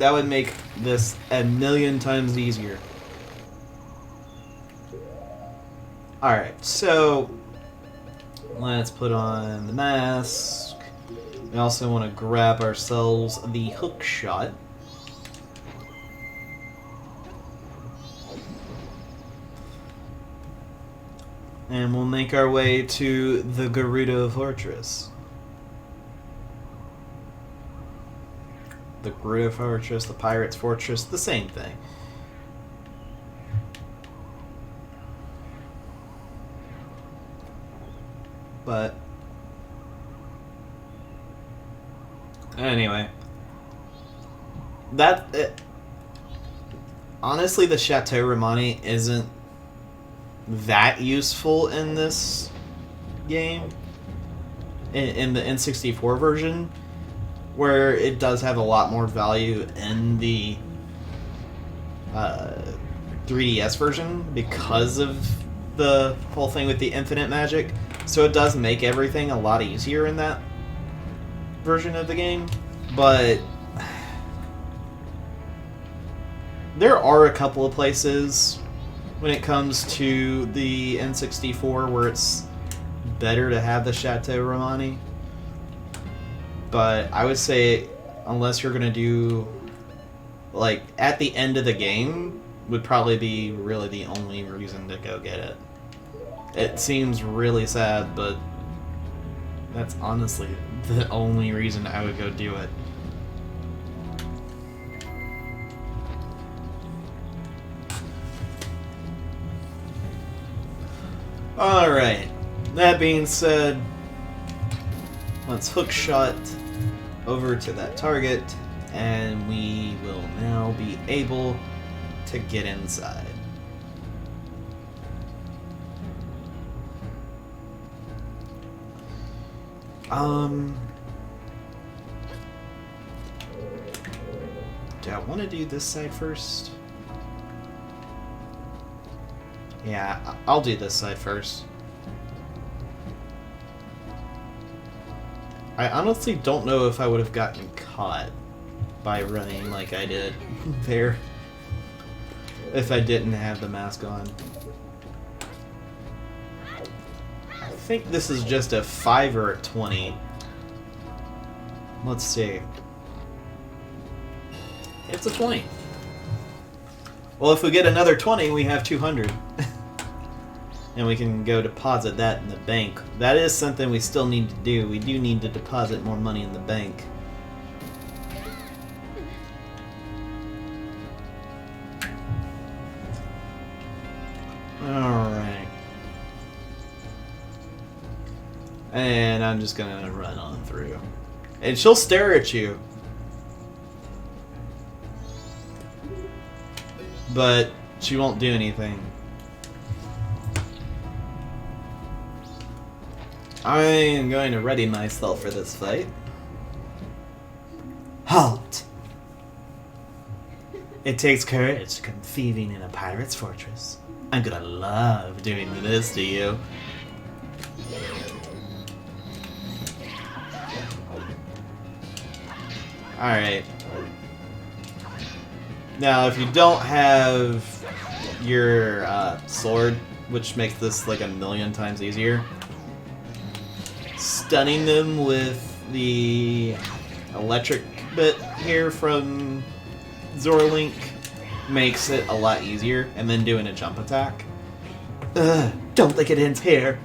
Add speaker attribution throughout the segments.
Speaker 1: that would make this a million times easier. Alright, so let's put on the mask. We also want to grab ourselves the hook shot. And we'll make our way to the Gerudo Fortress. The Gerudo Fortress, the Pirate's Fortress, the same thing. But anyway, honestly, the Chateau Romani isn't that useful in this game, in the N64 version, where it does have a lot more value in the 3DS version because of the whole thing with the infinite magic. So it does make everything a lot easier in that version of the game, but there are a couple of places when it comes to the N64 where it's better to have the Chateau Romani. But I would say, unless you're going to do, like, at the end of the game, would probably be really the only reason to go get it. It seems really sad, but that's honestly the only reason I would go do it. Alright, that being said, let's hook shot over to that target, and we will now be able to get inside. Do I want to do this side first? Yeah, I'll do this side first. I honestly don't know if I would have gotten caught by running like I did there if I didn't have the mask on. I think this is just a 5 or a 20. Let's see. It's a 20. Well, if we get another 20, we have 200. And we can go deposit that in the bank. That is something we still need to do. We do need to deposit more money in the bank. Alright. And I'm just gonna run on through. And she'll stare at you. But she won't do anything. I am going to ready myself for this fight. Halt! It takes courage to come thieving in a pirate's fortress. I'm gonna love doing this to you. Alright. Now, if you don't have your sword, which makes this like a million times easier, stunning them with the electric bit here from Zora Link makes it a lot easier, and then doing a jump attack. Don't think it ends here.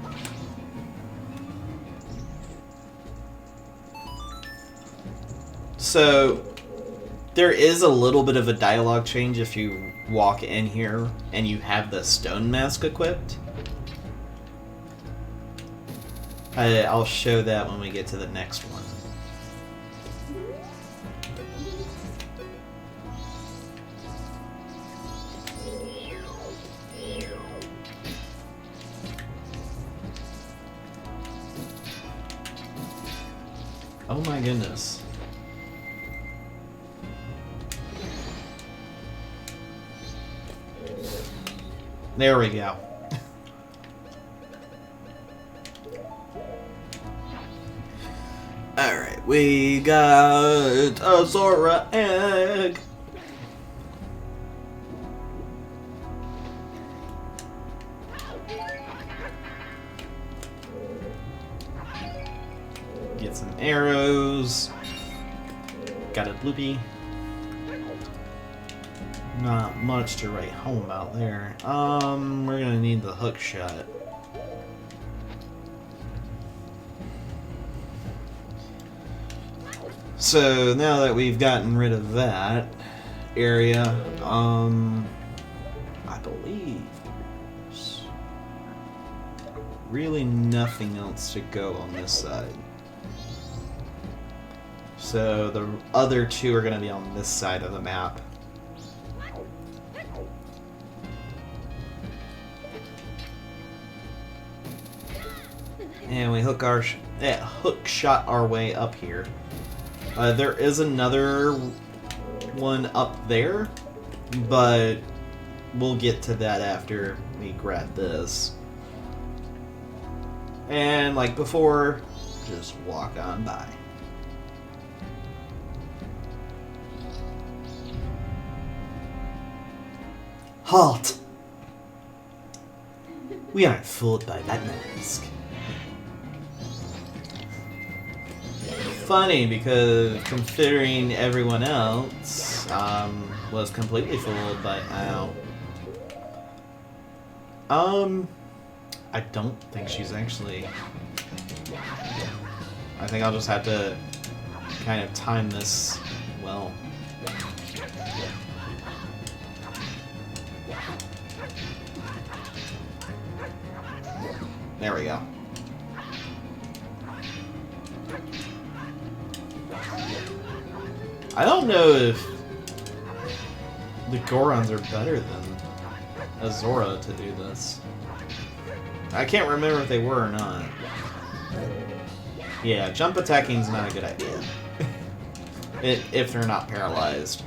Speaker 1: So there is a little bit of a dialogue change if you walk in here and you have the stone mask equipped. I'll show that when we get to the next one. Oh my goodness. There we go. Alright, we got a Zora Egg. arrows. Got a bloopy. Not much to write home about there. We're gonna need the hook shot. So now that we've gotten rid of that area, I believe there's really nothing else to go on this side. So the other two are going to be on this side of the map. And we hook shot our way up here. There is another one up there, but we'll get to that after we grab this. And like before, just walk on by. Halt! We aren't fooled by that mask. Funny, because considering everyone else was completely fooled by Ow. I don't think she's actually... I think I'll just have to kind of time this well. There we go. I don't know if the Gorons are better than Zora to do this. I can't remember if they were or not. Yeah, jump attacking is not a good idea. If they're not paralyzed.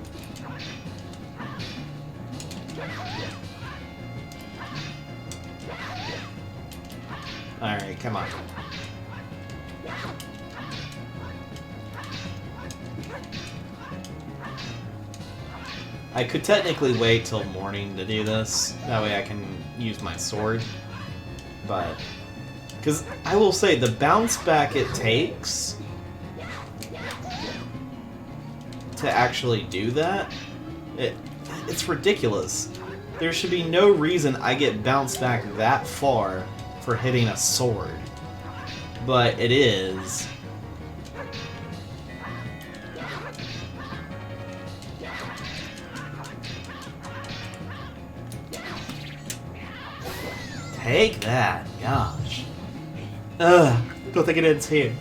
Speaker 1: Alright, come on. I could technically wait till morning to do this. That way I can use my sword. But... because I will say, the bounce back it takes to actually do that, it's ridiculous. There should be no reason I get bounced back that far for hitting a sword. But it is. Take that, gosh. Ugh, don't think it ends here.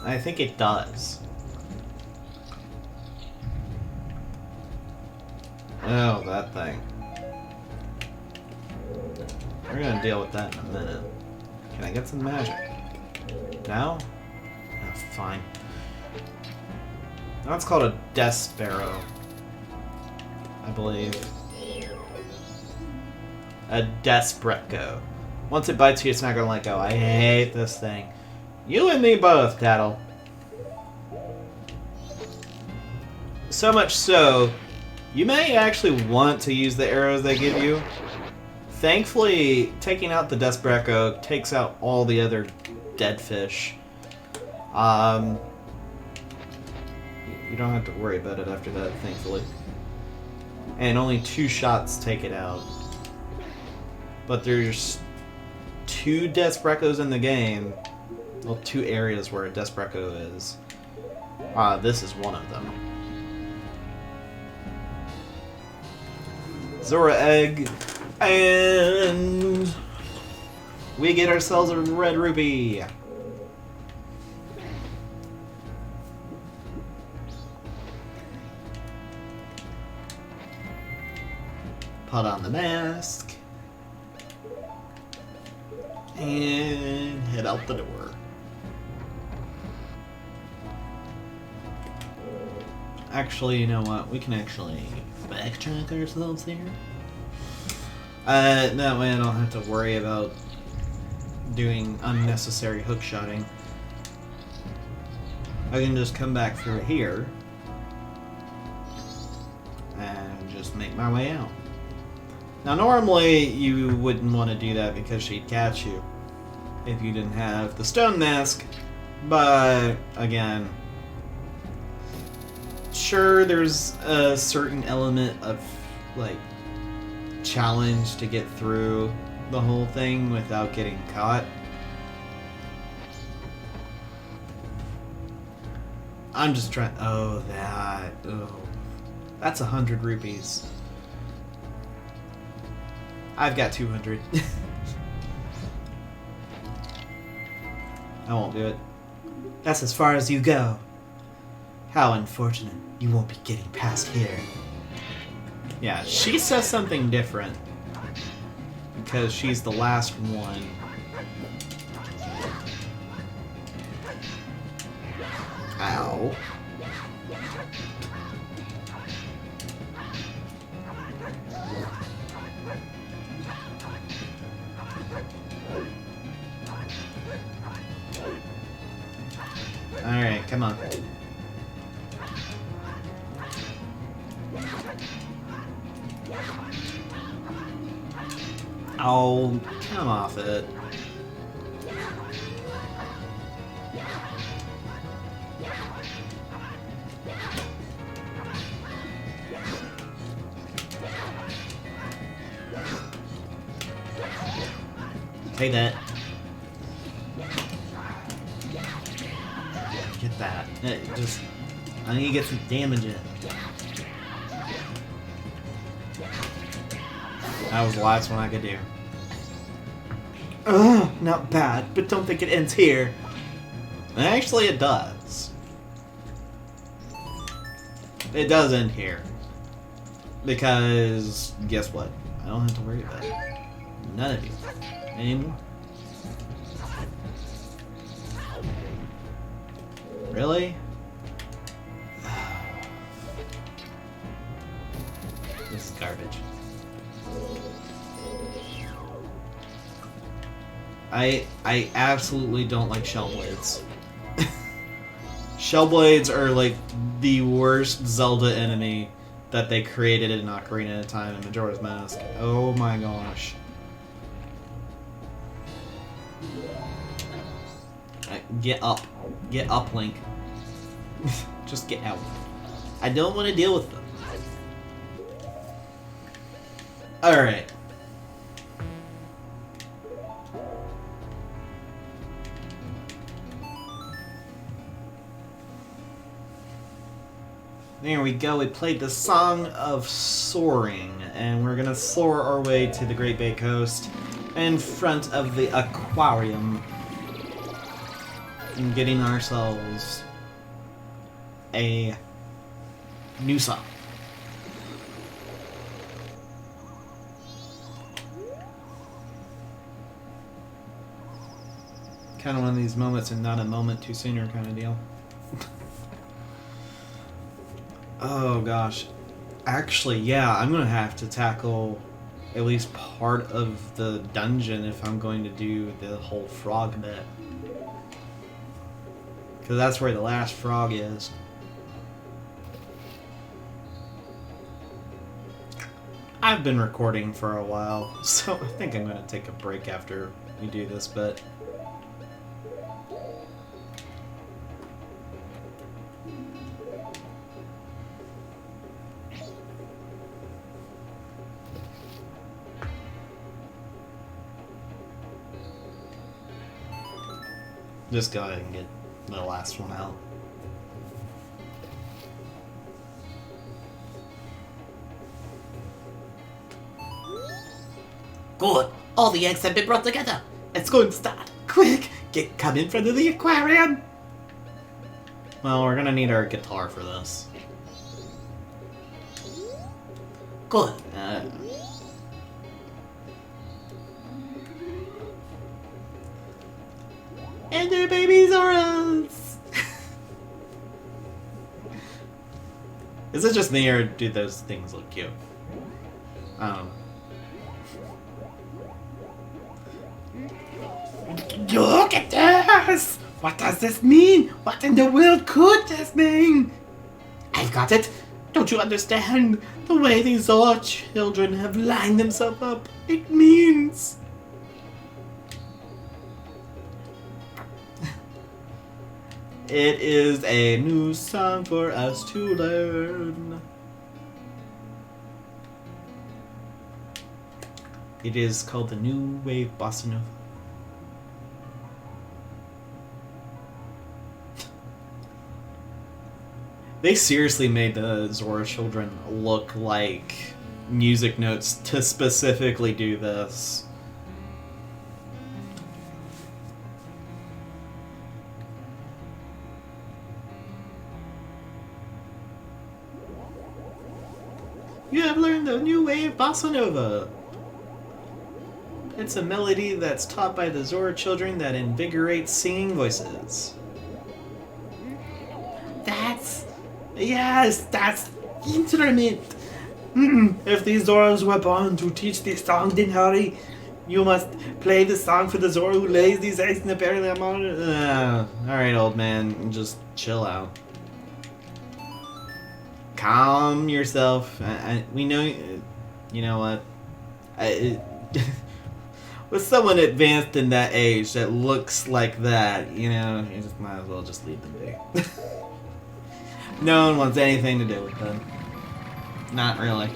Speaker 1: I think it does. Oh, that thing. We're gonna deal with that in a minute. Can I get some magic? No? Oh, fine. That's called a Death Sparrow, I believe. A Desperate-go. Once it bites you, it's not gonna let go. I hate this thing. You and me both, Tattle. So much so, you may actually want to use the arrows they give you. Thankfully, taking out the Desperate-go takes out all the other dead fish. You don't have to worry about it after that, thankfully. And only 2 shots take it out. But there's 2 Desperate-gos in the game. Well, 2 areas where a Desperate-go is. This is one of them. Zora Egg. And we get ourselves a red rupee. Put on the mask. And head out the door. Actually, you know what? We can actually backtrack ourselves here. That way I don't have to worry about doing unnecessary hookshotting. I can just come back through here and just make my way out. Now normally you wouldn't want to do that because she'd catch you. if you didn't have the stone mask. But again, sure, there's a certain element of like challenge to get through the whole thing without getting caught. I'm just trying. Oh, that. Oh, that's 100 rupees. I've got 200. I won't do it. That's as far as you go. How unfortunate. You won't be getting past here. Yeah, she says something different. Because she's the last one. Ow. Alright, come on. Oh, come off it. Take that. Get that. Just, I need to get some damage in. That was the last one I could do. Ugh, not bad, but don't think it ends here. Actually, it does. It does end here. Because, guess what? I don't have to worry about it. None of you. Anymore. Really? This is garbage. I absolutely don't like shell blades. Shell blades are like the worst Zelda enemy that they created in Ocarina of Time and Majora's Mask. Oh my gosh. Get up. Get up, Link. Just get out. I don't want to deal with them. Alright. There we go, we played the Song of Soaring, and we're gonna soar our way to the Great Bay Coast in front of the aquarium and getting ourselves a new song. Kind of one of these moments and not a moment too sooner kind of deal. Oh gosh. Actually, yeah, I'm gonna have to tackle at least part of the dungeon if I'm going to do the whole frog bit. Because that's where the last frog is. I've been recording for a while, so I think I'm gonna take a break after we do this bit. Just go ahead and get the last one out. Good. All the eggs have been brought together. It's going to start. Quick, come in front of the aquarium. Well, we're gonna need our guitar for this. Good. And their babies are us. Is it just me, or do those things look cute? I don't know. Look at this! What does this mean? What in the world could this mean? I've got it. Don't you understand? The way these Zora children have lined themselves up. It means... It is a new song for us to learn. It is called the New Wave Bossa Nova. They seriously made the Zora children look like music notes to specifically do this. You have learned the New Wave Bossa Nova. It's a melody that's taught by the Zora children that invigorates singing voices. That's instrument. If the Zoras were born to teach this song, then hurry. You must play the song for the Zora who lays these eggs in the berry lemon. Alright, old man, just chill out. Calm yourself. We know, you know what? With someone advanced in that age that looks like that, you know, you just might as well just leave them be. No one wants anything to do with them. Not really.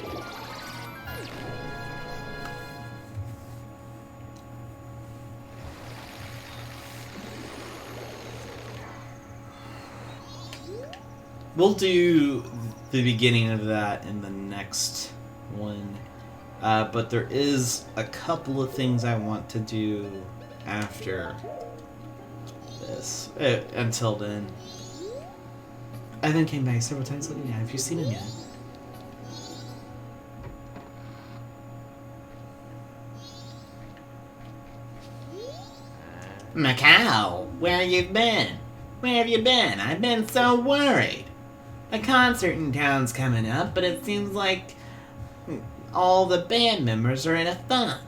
Speaker 1: We'll do the beginning of that in the next one. But there is a couple of things I want to do after this. Until then. Evan came back several times looking at. Have you seen him yet? Macau, where have you been? Where have you been? I've been so worried. A concert in town's coming up, but it seems like all the band members are in a funk.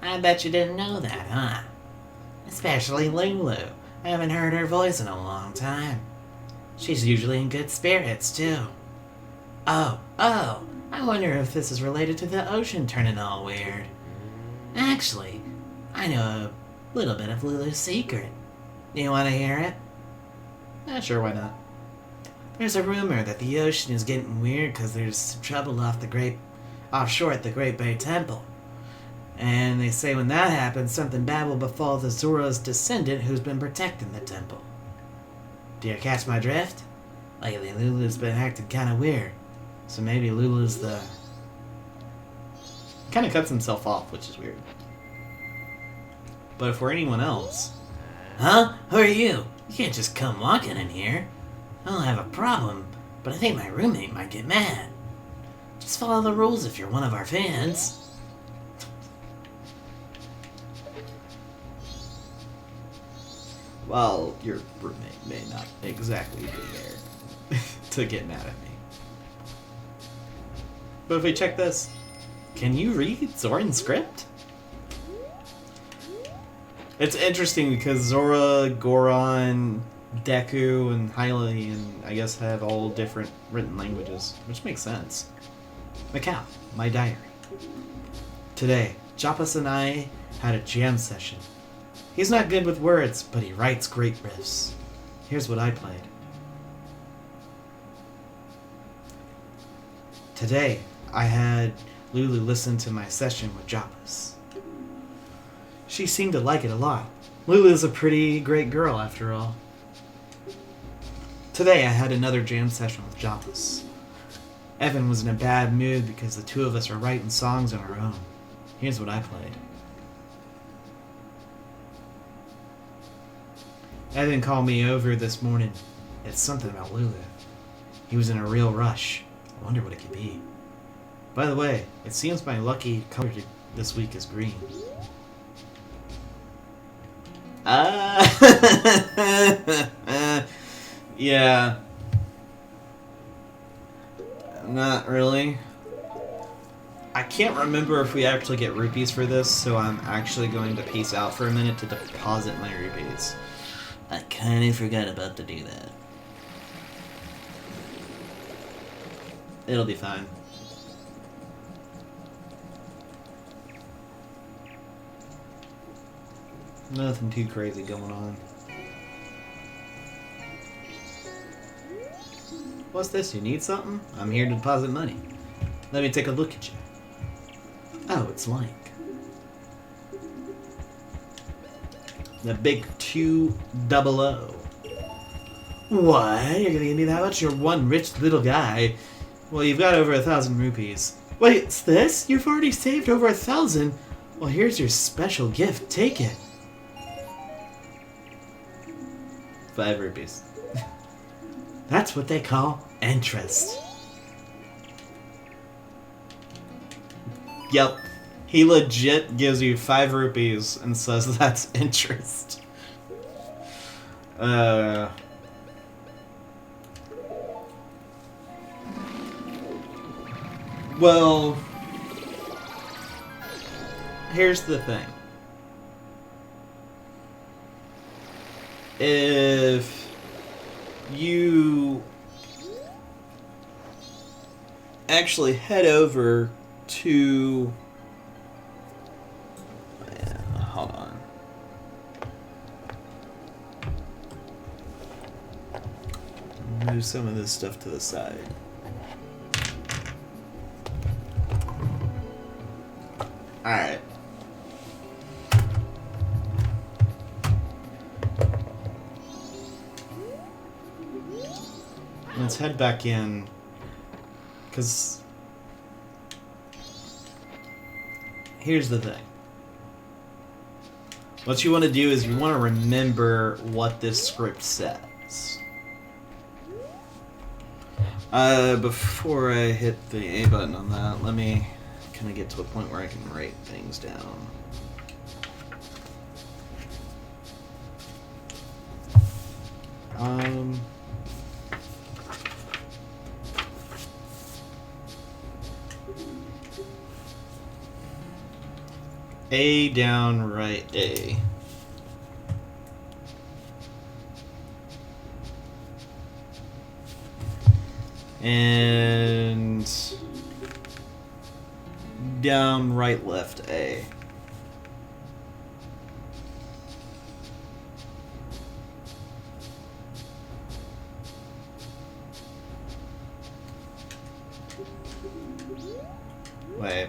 Speaker 1: I bet you didn't know that, huh? Especially Lulu. I haven't heard her voice in a long time. She's usually in good spirits, too. Oh, I wonder if this is related to the ocean turning all weird. Actually, I know a little bit of Lulu's secret. Do you want to hear it? Sure, why not? There's a rumor that the ocean is getting weird because there's some trouble offshore at the Great Bay Temple. And they say when that happens, something bad will befall the Zora's descendant who's been protecting the temple. Do you catch my drift? Lately, Lulu's been acting kind of weird. So maybe Lulu's the... Kind of cuts himself off, which is weird. But if we're anyone else... Huh? Who are you? You can't just come walking in here. I don't have a problem, but I think my roommate might get mad. Just follow the rules if you're one of our fans. Well, your roommate may not exactly be there to get mad at me. But if we check this, can you read Zoran's script? It's interesting because Zora, Goron, Deku, and Hylia, and I guess have all different written languages, which makes sense. Macau, my diary. Today, Japas and I had a jam session. He's not good with words, but he writes great riffs. Here's what I played. Today, I had Lulu listen to my session with Japas. She seemed to like it a lot. Lulu's a pretty great girl, after all. Today, I had another jam session with Japas. Evan was in a bad mood because the two of us are writing songs on our own. Here's what I played. Evan called me over this morning. It's something about Lulu. He was in a real rush. I wonder what it could be. By the way, it seems my lucky color this week is green. Yeah. Not really. I can't remember if we actually get rupees for this, so I'm actually going to peace out for a minute to deposit my rupees. I kinda forgot about to do that. It'll be fine. Nothing too crazy going on. What's this? You need something? I'm here to deposit money. Let me take a look at you. Oh, it's Link. The big 200. What? You're gonna give me that much? You're one rich little guy. Well, you've got over 1,000 rupees. Wait, it's this? You've already saved over 1,000? Well, here's your special gift. Take it. 5 rupees. That's what they call interest. Yep. He legit gives you 5 rupees and says that's interest. Well, here's the thing. If you actually head over to... hold on. Move some of this stuff to the side. Alright. Let's head back in, because here's the thing. What you want to do is you want to remember what this script says. Before I hit the A button on that, let me kind of get to a point where I can write things down. A down, right A. And down, right, left A. Wait.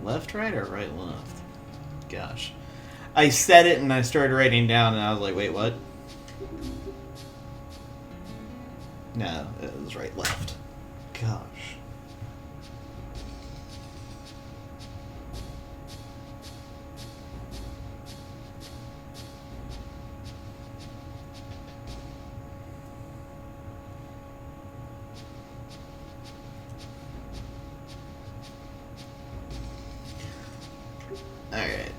Speaker 1: Left, right, or right, left? Gosh. I said it and I started writing down and I was like, wait, what? No, it was right, left. Gosh. Alright.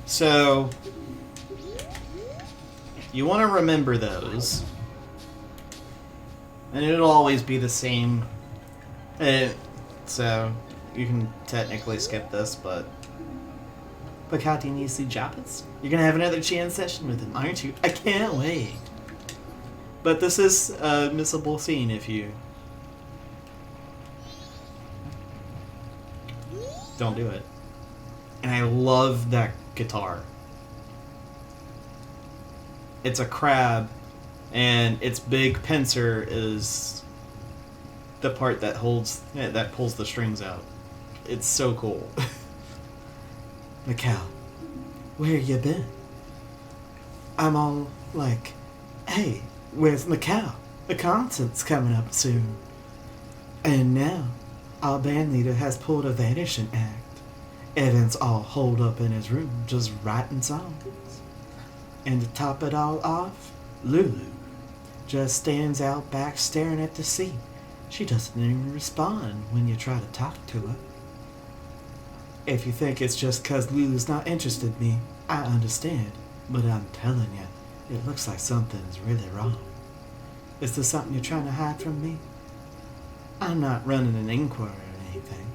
Speaker 1: So, you want to remember those. And it'll always be the same. So, you can technically skip this, but... Bakati needs to see Japas? You're gonna have another Chan session with him, aren't you? I can't wait. But this is a missable scene if you... don't do it. And I love that guitar. It's a crab, and its big pincer is the part that holds, that pulls the strings out. It's so cool. Macau, where you been? I'm all like, hey, where's Macau? The concert's coming up soon. And now, our band leader has pulled a vanishing act. Evan's all holed up in his room, just writing songs. And to top it all off, Lulu just stands out back staring at the sea. She doesn't even respond when you try to talk to her. If you think it's just 'cause Lulu's not interested in me, I understand. But I'm telling you, it looks like something's really wrong. Is there something you're trying to hide from me? I'm not running an inquiry or anything.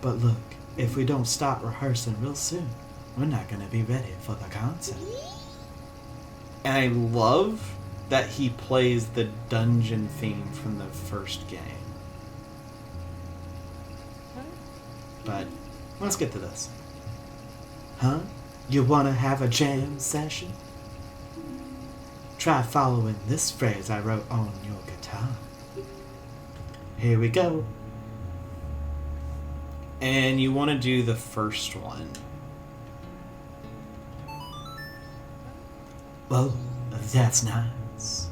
Speaker 1: But look, if we don't start rehearsing real soon, we're not going to be ready for the concert. And I love that he plays the dungeon theme from the first game. But let's get to this. Huh? You want to have a jam session? Try following this phrase I wrote on your guitar. Here we go. And you want to do the first one. Whoa, that's nice.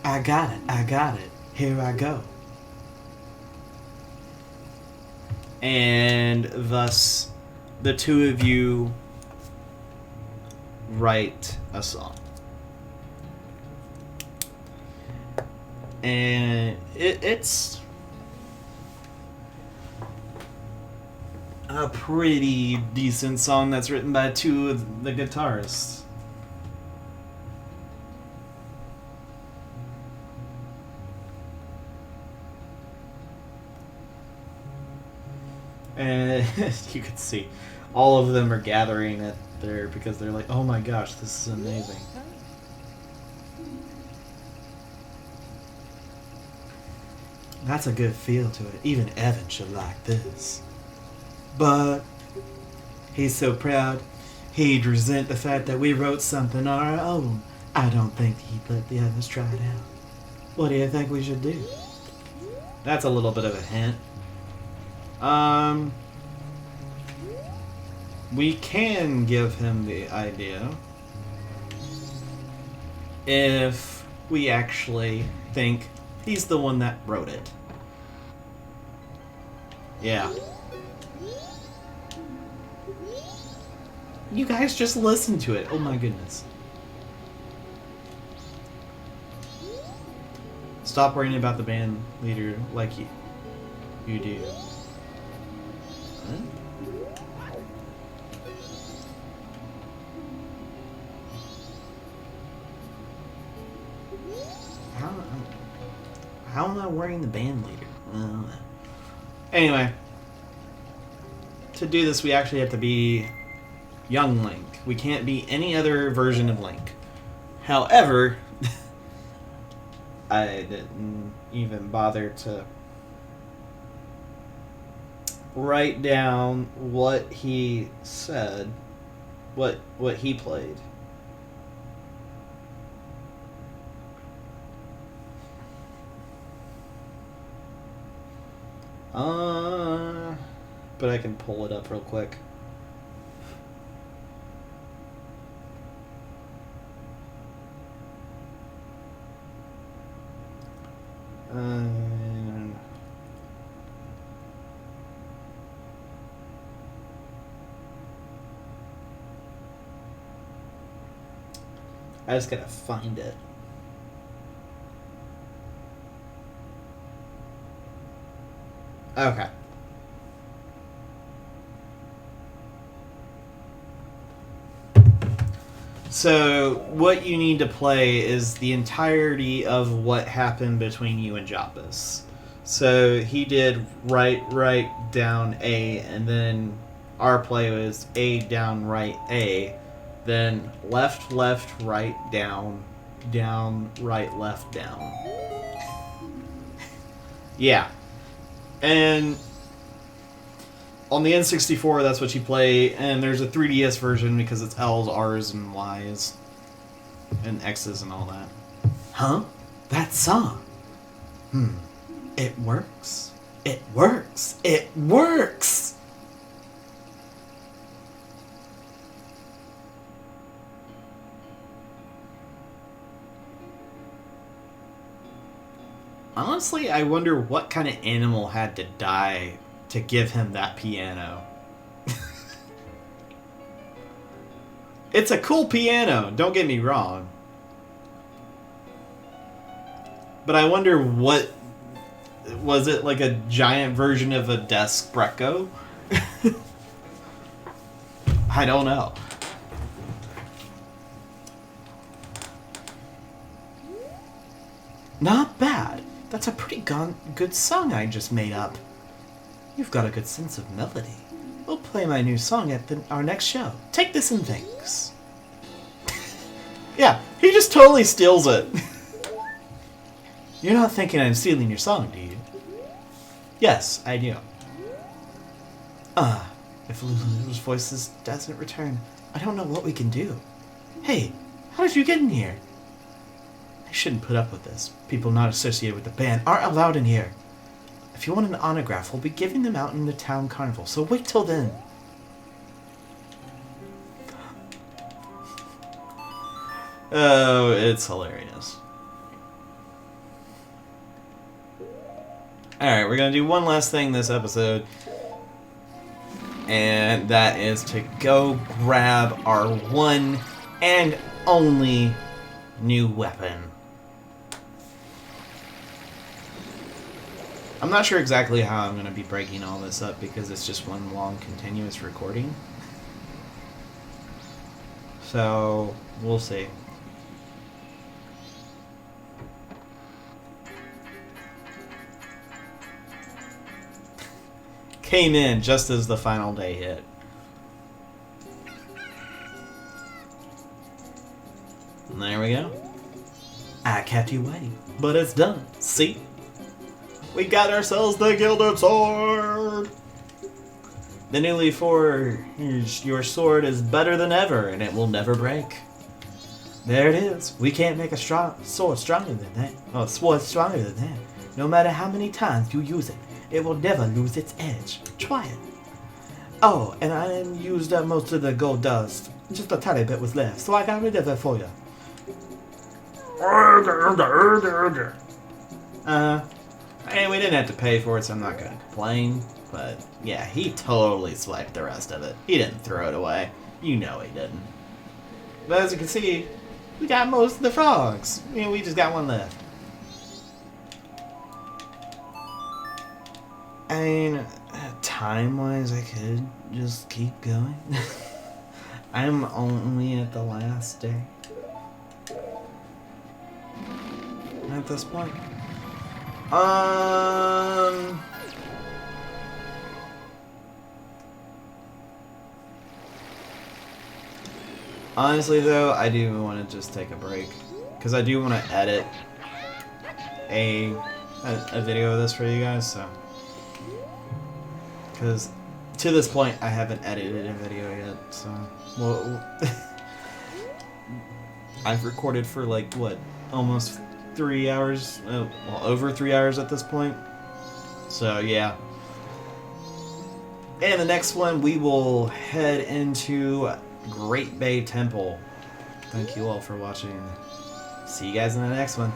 Speaker 1: I got it. Here I go. And thus, the two of you write a song. And it's a pretty decent song that's written by two of the guitarists. And you can see all of them are gathering it there because they're like, oh my gosh, this is amazing. That's a good feel to it. Even Evan should like this. But he's so proud, he'd resent the fact that we wrote something on our own. I don't think he'd let the others try it out. What do you think we should do? That's a little bit of a hint. We can give him the idea if we actually think he's the one that wrote it. Yeah. You guys just listen to it. Oh my goodness. Stop worrying about the band leader like you do. Huh? How am I worrying the band leader? I don't know. Anyway, to do this, we actually have to be young Link. We can't be any other version of Link. However, I didn't even bother to write down what he said, what he played. But I can pull it up real quick. I just gotta find it. Okay. So, what you need to play is the entirety of what happened between you and Joppus. So, he did right, down, A, and then our play was A, down, right, A, then left, right, down, right, left, down. Yeah. And on the N64, that's what you play, and there's a 3DS version because it's L's, R's, and Y's, and X's and all that. Huh? That song? It works. It works. It works! Honestly, I wonder what kind of animal had to die to give him that piano. It's a cool piano, don't get me wrong. But I wonder what... Was it like a giant version of a Despreco? I don't know. Not bad. That's a pretty good song I just made up. You've got a good sense of melody. We'll play my new song at our next show. Take this and thanks. Yeah, he just totally steals it. You're not thinking I'm stealing your song, do you? Yes, I do. If Lulu's voices doesn't return, I don't know what we can do. Hey, how did you get in here? I shouldn't put up with this. People not associated with the band aren't allowed in here. If you want an autograph, we'll be giving them out in the town carnival, so wait till then. Oh, it's hilarious. Alright, we're gonna do one last thing this episode. And that is to go grab our one and only new weapon. I'm not sure exactly how I'm going to be breaking all this up because it's just one long continuous recording. So, we'll see. Came in just as the final day hit. And there we go. I kept you waiting, but it's done. See? We got ourselves the Gilded Sword! The newly forged your sword is better than ever, and it will never break. There it is. We can't make a sword stronger than that. Oh, a sword stronger than that. No matter how many times you use it, it will never lose its edge. Try it. Oh, and I used up most of the gold dust. Just a tiny bit was left, so I got rid of it for you. Hey, we didn't have to pay for it, so I'm not gonna complain. But, yeah, he totally swiped the rest of it. He didn't throw it away. You know he didn't. But as you can see, we got most of the frogs. We just got one left. I mean, time-wise, I could just keep going. I'm only at the last day. At this point. Honestly, though, I do want to just take a break. Because I do want to edit a video of this for you guys, so... Because to this point, I haven't edited a video yet, so... Well, I've recorded for, like, what, almost 3 hours? Well, over 3 hours at this point. So, yeah. And the next one, we will head into Great Bay Temple. Thank you all for watching. See you guys in the next one.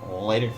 Speaker 1: Later.